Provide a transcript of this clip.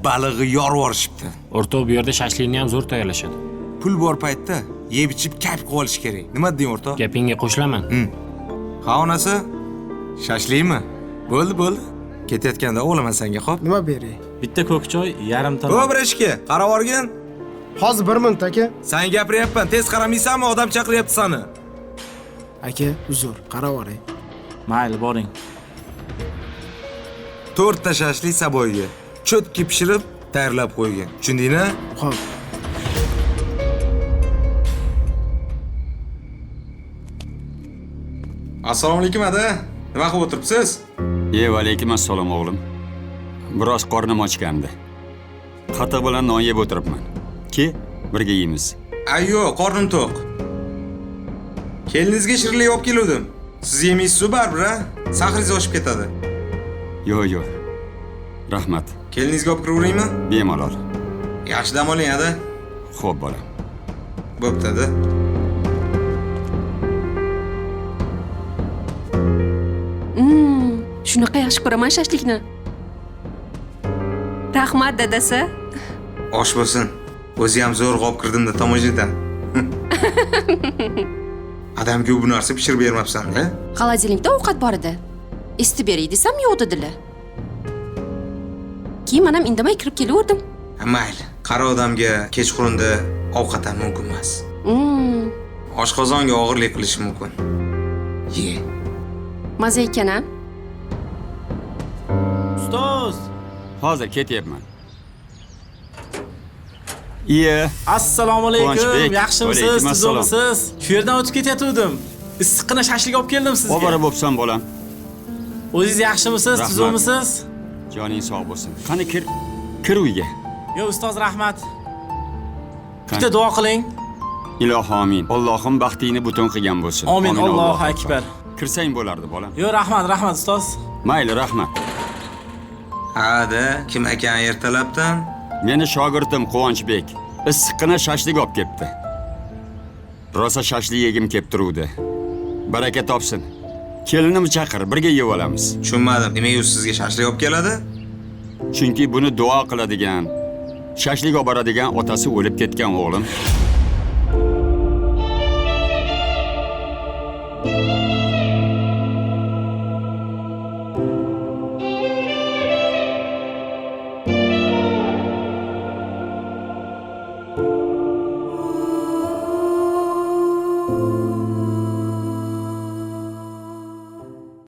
Balig'i yorvorishibdi. O'rtoq, bu yerda shashlikni ham zo'r tayyorlashadi. Pul bor paytda yeb ichib kayf qilib olish kerak. Nima deding o'rtoq? Gapingga qo'shilaman. Ha onasi? Shashlikmi? Bo'ldi. Ketayotganda o'g'laman senga, xo'p? Nima beray? Bitta ko'k choy, yarim ton. Ko'p ishga, qarab o'rgin. Hozir 1 minut aka. Sen gapiryapman, tez qaramaysanmi? Odam chaqiryapti seni. Aka, uzr, qarab oray. Mayli, boring. 4 ta shashlik saboyga cho'tki pishirib tayyorlab qo'ygan. Tushundingmi? Xo'p. Assalomu alaykum aka. Nima qilib o'tiribsiz? Alaykum assalom o'g'lim. Biroz qornim ochgandi. Qatiq bilan non yeb o'tiribman. Ki, birga yeymiz. Ayyo, qornim to'q. Keliningizga shirinlik olib keldim. Siz yemaysiz-ku baribir, ha? Sahringiz oshib ketadi. Yo'q. Rahmat. Keliningizga olib kiraveraymi? Bemalol. Yaxshi dam oling, ada. Xo'p, bolam. Bo'pti-da. Shunaqa yaxshi ko'raman shashlikni. Rahmat dadasi. Osh bo'lsin. O'zi ham zo'r olib kirdim-da tomoshadan. Adamga bu narsa pishirib bermabsan-da? Xolodilnikda ovqat bor edi. Isitib beray desam yo'q dedilar. Keyin men ham indamay kirib kelaverdim. Mayli, qari odamga kechqurunda ovqat ham mumkin emas. Oshqozonga og'irlik qilishi mumkin. Ye. Maza ekan-a? Ustoz! Hozir ketyapman. Assalomu alaykum. Quvonchbek. Yaxshimisiz? Alaykum assalom. Tuzimisiz? Shu yerdan o'tib ketayotgandim. Issiqqina shashlik olib keldim sizga. Obora bo'psan, bolam. O'zingiz yaxshimisiz? Rahmat. Tuzimisiz? Joning sog' bo'lsin. Qani kir uyga. Yo, ustoz, rahmat. Bitta duo qiling. Ilohi amin. Allohim baxtingni butun qilgan bo'lsin. Amin. Allohu akbar. Kirsang bo'lardi, bolam. Yo, rahmat, ustoz. Mayli, rahmat. Ha-da, kim ekan ertalabdan? Meni shogirdim Quvonchbek. Issiqqina shashlik olib kelibdi. Rosa shashlik yegim kelib turuvdi. Baraka topsin. Kelinimni chaqir, birga yeb olamiz. Tushunmadim. Nimaga u sizga shashlik olib keladi? Chunki buni duo qiladigan, shashlik olib boradigan otasi o'lib ketgan o'g'lim.